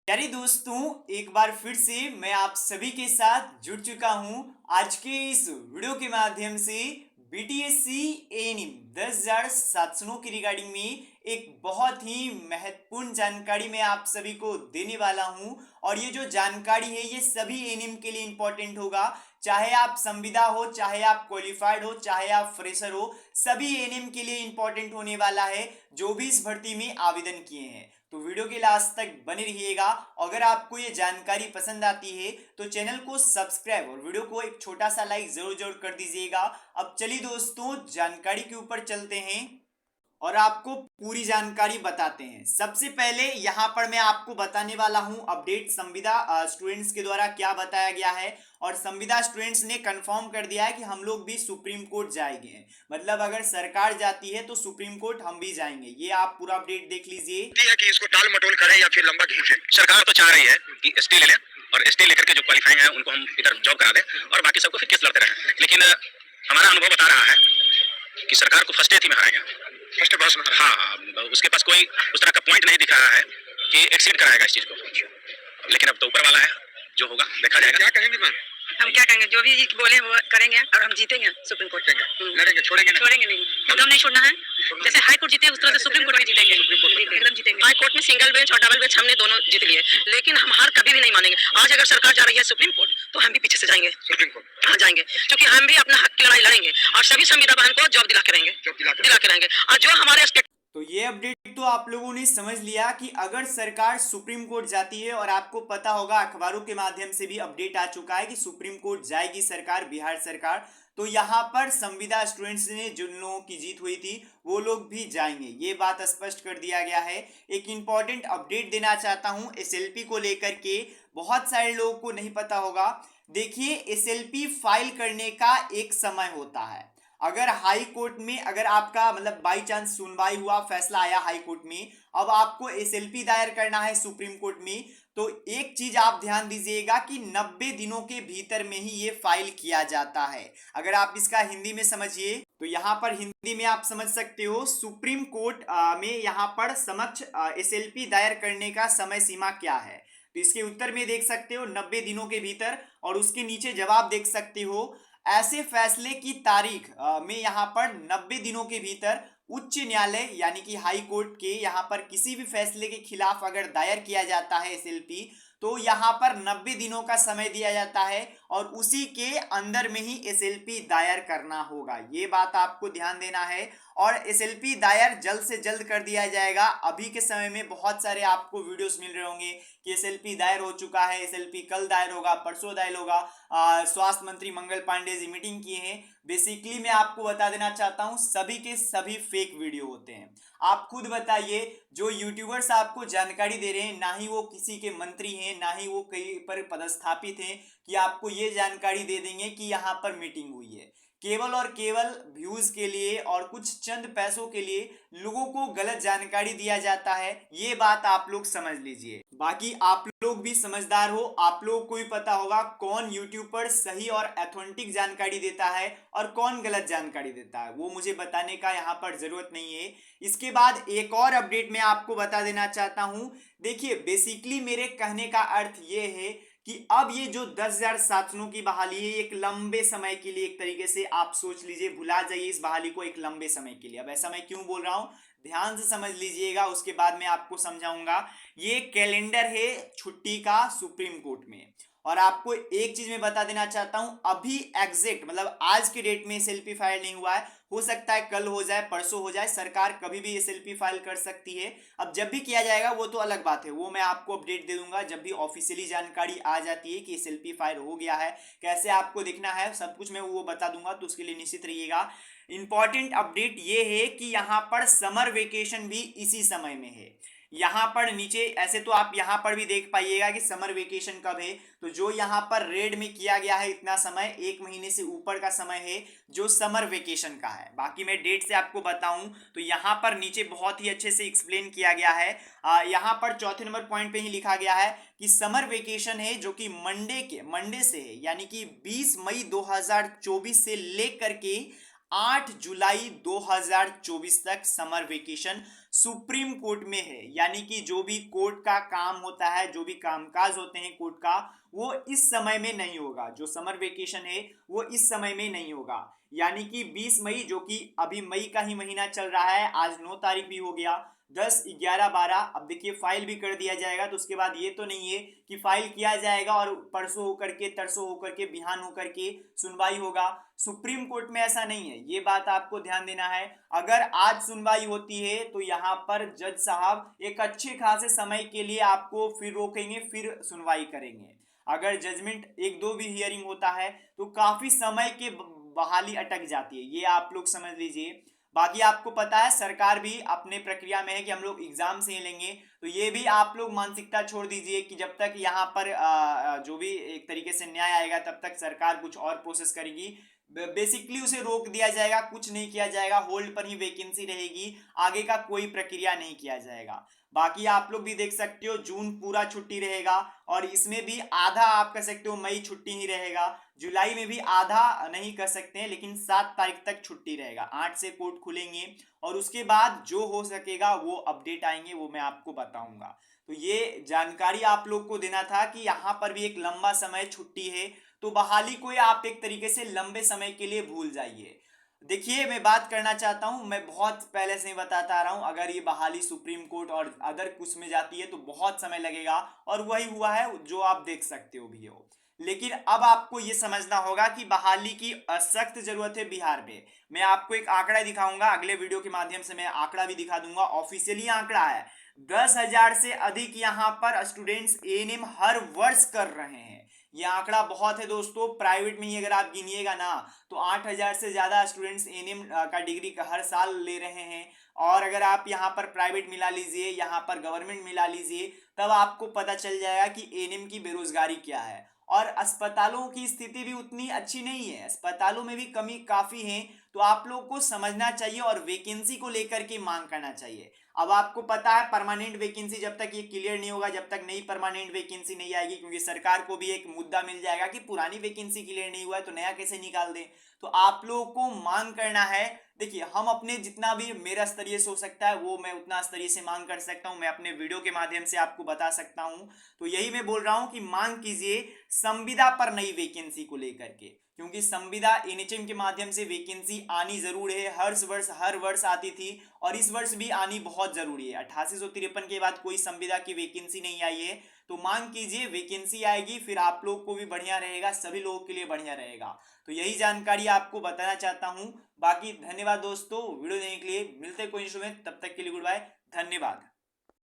प्यारे दोस्तों, एक बार फिर से मैं आप सभी के साथ जुड़ चुका हूं। आज के इस वीडियो के माध्यम से बीटीएससी एएनएम 10,700 की रिगार्डिंग में एक बहुत ही महत्वपूर्ण जानकारी मैं आप सभी को देने वाला हूं। और ये जो जानकारी है ये सभी एएनएम के लिए इंपॉर्टेंट होगा। चाहे आप संविदा हो, चाहे आप क्वालिफाइड हो, चाहे आप फ्रेशर हो, सभी एएनएम के लिए इंपॉर्टेंट होने वाला है जो भी इस भर्ती में आवेदन किए हैं। तो वीडियो के लास्ट तक बने रहिएगा। अगर आपको ये जानकारी पसंद आती है तो चैनल को सब्सक्राइब और वीडियो को एक छोटा सा लाइक जरूर जरूर कर दीजिएगा। अब चलिए दोस्तों, जानकारी के ऊपर चलते हैं और आपको पूरी जानकारी बताते हैं। सबसे पहले यहाँ पर मैं आपको बताने वाला हूँ अपडेट संविदा स्टूडेंट्स के द्वारा क्या बताया गया है। और संविदा स्टूडेंट्स ने कंफर्म कर दिया है कि हम लोग भी सुप्रीम कोर्ट जाएंगे। मतलब अगर सरकार जाती है तो सुप्रीम कोर्ट हम भी जाएंगे। ये आप पूरा अपडेट देख लीजिए। है कि इसको टाल मटोल करें या फिर लंबा खींचे। सरकार तो चाह रही है कि एसटी ले लें और एसटी लेकर के जो क्वालिफाइंग है उनको हम इधर जॉब करा दें और बाकी सबको फिर केस लड़ते रहें। लेकिन हमारा अनुभव बता रहा है कि सरकार को फर्स्ट ही में हराएगा। फर्स्ट बस में हाँ, उसके पास कोई उस तरह का पॉइंट नहीं दिख रहा है कि एक्सीड कराएगा इस चीज को। लेकिन अब तो ऊपर वाला है, जो होगा देखा जाएगा। क्या कहेंगे मैम? हम क्या कहेंगे, जो भी बोले वो करेंगे और हम जीतेंगे सुप्रीम कोर्ट। लड़ेंगे, छोड़ेंगे नहीं, एकदम नहीं छोड़ना है। जैसे हाई कोर्ट जीते उस तरह से सुप्रीम कोर्ट भी जीतेंगे, एकदम जीतेंगे। हाई कोर्ट में सिंगल बेंच और डबल बेंच हमने दोनों जीत लिए, लेकिन हम हार कभी भी नहीं मानेंगे। आज अगर सरकार जा रही है सुप्रीम कोर्ट तो हम भी पीछे से जाएंगे, सुप्रीम कोर्ट हाँ जाएंगे, क्योंकि हम भी अपना हक की लड़ाई लड़ेंगे और सभी संविदा बहन को जॉब दिला के रहेंगे। और जो हमारे तो ये अपडेट तो आप लोगों ने समझ लिया कि अगर सरकार सुप्रीम कोर्ट जाती है, और आपको पता होगा अखबारों के माध्यम से भी अपडेट आ चुका है कि सुप्रीम कोर्ट जाएगी सरकार, बिहार सरकार, तो यहाँ पर संविदा स्टूडेंट्स ने जिन लोगों की जीत हुई थी वो लोग भी जाएंगे। ये बात स्पष्ट कर दिया गया है। एक इंपॉर्टेंट अपडेट देना चाहता हूँ एसएलपी को लेकर के, बहुत सारे लोगों को नहीं पता होगा। देखिए, एसएलपी फाइल करने का एक समय होता है। अगर हाई कोर्ट में अगर आपका मतलब बाई चांस सुनवाई हुआ, फैसला आया हाई कोर्ट में, अब आपको एसएलपी दायर करना है सुप्रीम कोर्ट में, तो एक चीज आप ध्यान दीजिएगा कि 90 दिनों के भीतर में ही ये फाइल किया जाता है। अगर आप इसका हिंदी में समझिए तो यहाँ पर हिंदी में आप समझ सकते हो, सुप्रीम कोर्ट में यहाँ पर समक्ष एसएलपी दायर करने का समय सीमा क्या है। तो इसके उत्तर में देख सकते हो 90 दिनों के भीतर, और उसके नीचे जवाब देख सकते हो ऐसे फैसले की तारीख में यहाँ पर 90 दिनों के भीतर उच्च न्यायालय यानी कि हाई कोर्ट के यहाँ पर किसी भी फैसले के खिलाफ अगर दायर किया जाता है एसएलपी, तो यहाँ पर 90 दिनों का समय दिया जाता है और उसी के अंदर में ही एसएलपी दायर करना होगा। ये बात आपको ध्यान देना है। और एसएलपी दायर जल्द से जल्द कर दिया जाएगा। अभी के समय में बहुत सारे आपको वीडियोस मिल रहे होंगे कि एसएलपी दायर हो चुका है, एसएलपी कल दायर होगा, परसों दायर होगा। स्वास्थ्य मंत्री मंगल पांडे जी मीटिंग किए हैं। बेसिकली मैं आपको बता देना चाहता हूं, सभी के सभी फेक वीडियो होते हैं। आप खुद बताइए, जो यूट्यूबर्स आपको जानकारी दे रहे हैं, ना ही वो किसी के मंत्री हैं, ना ही वो कहीं पर पदस्थापित हैं कि आपको ये जानकारी दे देंगे कि यहाँ पर मीटिंग हुई है। केवल और केवल व्यूज के लिए और कुछ चंद पैसों के लिए लोगों को गलत जानकारी दिया जाता है। ये बात आप लोग समझ लीजिए। बाकी आप लोग भी समझदार हो, आप लोगों को भी पता होगा कौन यूट्यूब पर सही और ऑथेंटिक जानकारी देता है और कौन गलत जानकारी देता है। वो मुझे बताने का यहाँ पर जरूरत नहीं है। इसके बाद एक और अपडेट मैं आपको बता देना चाहता हूँ। देखिए, बेसिकली मेरे कहने का अर्थ ये है कि अब ये जो 10,000 छात्रों की बहाली है, एक लंबे समय के लिए, एक तरीके से आप सोच लीजिए, भुला जाइए इस बहाली को, एक लंबे समय के लिए। अब ऐसा मैं क्यों बोल रहा हूं, ध्यान से समझ लीजिएगा, उसके बाद मैं आपको समझाऊंगा। ये कैलेंडर है छुट्टी का सुप्रीम कोर्ट में। और आपको एक चीज मैं बता देना चाहता हूं, अभी एग्जैक्ट मतलब आज के डेट में एसएलपी फाइल नहीं हुआ है। हो सकता है कल हो जाए, परसों हो जाए, सरकार कभी भी एसएलपी फाइल कर सकती है। अब जब भी किया जाएगा वो तो अलग बात है, वो मैं आपको अपडेट दे दूंगा जब भी ऑफिशियली जानकारी आ जाती है कि एसएलपी फाइल हो गया है। कैसे आपको दिखना है सब कुछ मैं वो बता दूंगा, तो उसके लिए निश्चित रहिएगा। इंपॉर्टेंट अपडेट ये है कि यहाँ पर समर वेकेशन भी इसी समय में है। यहाँ पर नीचे ऐसे तो आप यहाँ पर भी देख पाइएगा कि समर वेकेशन कब है। तो जो यहाँ पर रेड में किया गया है इतना समय, 1 महीने से ऊपर का समय है जो समर वेकेशन का है। बाकी मैं डेट से आपको बताऊं तो यहाँ पर नीचे बहुत ही अच्छे से एक्सप्लेन किया गया है। यहाँ पर चौथे नंबर पॉइंट पे ही लिखा गया है कि समर वेकेशन है जो कि मंडे से है, यानी कि 20 मई 2024 से लेकर के 8 जुलाई 2024 तक समर वेकेशन सुप्रीम कोर्ट में है, यानी कि जो भी कोर्ट का काम होता है, जो भी कामकाज होते हैं कोर्ट का, वो इस समय में नहीं होगा। जो समर वेकेशन है वो इस समय में नहीं होगा, यानी कि 20 मई, जो कि अभी मई का ही महीना चल रहा है, आज 9 तारीख भी हो गया, 10, 11, 12। अब देखिए फाइल भी कर दिया जाएगा, तो उसके बाद ये तो नहीं है कि फाइल किया जाएगा और परसों होकर के, तरसों होकर के, बिहान होकर के सुनवाई होगा। सुप्रीम कोर्ट में ऐसा नहीं है, ये बात आपको ध्यान देना है। अगर आज सुनवाई होती है तो यहाँ पर जज साहब एक अच्छे खासे समय के लिए आपको फिर रोकेंगे, फिर सुनवाई करेंगे। अगर जजमेंट एक दो भी हियरिंग होता है तो काफी समय के बहाली अटक जाती है, ये आप लोग समझ लीजिए। बाकी आपको पता है सरकार भी अपने प्रक्रिया में है कि हम लोग एग्जाम से ही लेंगे, तो ये भी आप लोग मानसिकता छोड़ दीजिए कि जब तक यहाँ पर जो भी एक तरीके से न्याय आएगा तब तक सरकार कुछ और प्रोसेस करेगी। बेसिकली उसे रोक दिया जाएगा, कुछ नहीं किया जाएगा, होल्ड पर ही वैकेंसी रहेगी, आगे का कोई प्रक्रिया नहीं किया जाएगा। बाकी आप लोग भी देख सकते हो जून पूरा छुट्टी रहेगा, और इसमें भी आधा आप कह सकते हो मई छुट्टी ही रहेगा, जुलाई में भी आधा नहीं कर सकते हैं, लेकिन 7 तारीख तक छुट्टी रहेगा। 8 से कोर्ट खुलेंगे और उसके बाद जो हो सकेगा वो अपडेट आएंगे, वो मैं आपको बताऊंगा। तो ये जानकारी आप लोग को देना था कि यहाँ पर भी एक लंबा समय छुट्टी है, तो बहाली को आप एक तरीके से लंबे समय के लिए भूल जाइए। देखिए मैं बात करना चाहता हूं, मैं बहुत पहले से ही बताता आ रहा हूं, अगर ये बहाली सुप्रीम कोर्ट और अदर कुछ में जाती है तो बहुत समय लगेगा, और वही हुआ है जो आप देख सकते हो भी हो। लेकिन अब आपको ये समझना होगा कि बहाली की सख्त जरूरत है बिहार में। मैं आपको एक आंकड़ा दिखाऊंगा, अगले वीडियो के माध्यम से मैं आंकड़ा भी दिखा दूंगा, ऑफिशियली आंकड़ा है। 10,000 से अधिक यहाँ पर स्टूडेंट्स एएनएम हर वर्ष कर रहे हैं। ये आंकड़ा बहुत है दोस्तों, प्राइवेट में ही अगर आप गिनिएगा ना तो 8,000 से ज्यादा स्टूडेंट्स एएनएम का डिग्री का हर साल ले रहे हैं। और अगर आप यहाँ पर प्राइवेट मिला लीजिए, यहाँ पर गवर्नमेंट मिला लीजिए, तब आपको पता चल जाएगा कि एएनएम की बेरोजगारी क्या है। और अस्पतालों की स्थिति भी उतनी अच्छी नहीं है, अस्पतालों में भी कमी काफी है। तो आप लोग को समझना चाहिए और वैकेंसी को लेकर के मांग करना चाहिए। अब आपको पता है परमानेंट वैकेंसी जब तक ये क्लियर नहीं होगा, जब तक नई परमानेंट वैकेंसी नहीं आएगी, क्योंकि सरकार को भी एक मुद्दा मिल जाएगा कि पुरानी वैकेंसी क्लियर नहीं हुआ है तो नया कैसे निकाल दें। तो आप लोगों को मांग करना है। देखिए हम अपने जितना भी मेरा स्तरीय से हो सकता है वो मैं उतना स्तरीय से मांग कर सकता हूं, मैं अपने वीडियो के माध्यम से आपको बता सकता हूं। तो यही मैं बोल रहा हूं कि मांग कीजिए संविदा पर नई वैकेंसी को लेकर के, क्योंकि संविदा एनएचएम के माध्यम से वैकेंसी आनी जरूर है, हर वर्ष आती थी और इस वर्ष भी आनी बहुत जरूरी है। 8853 के बाद कोई संविदा की वैकेंसी नहीं आई है, तो मांग कीजिए, वैकेंसी आएगी, फिर आप लोग को भी बढ़िया रहेगा, सभी लोगों के लिए बढ़िया रहेगा। तो यही जानकारी आपको बताना चाहता हूं। बाकी धन्यवाद दोस्तों वीडियो देखने के लिए, मिलते कोई इशू में, तब तक के लिए गुड बाय, धन्यवाद।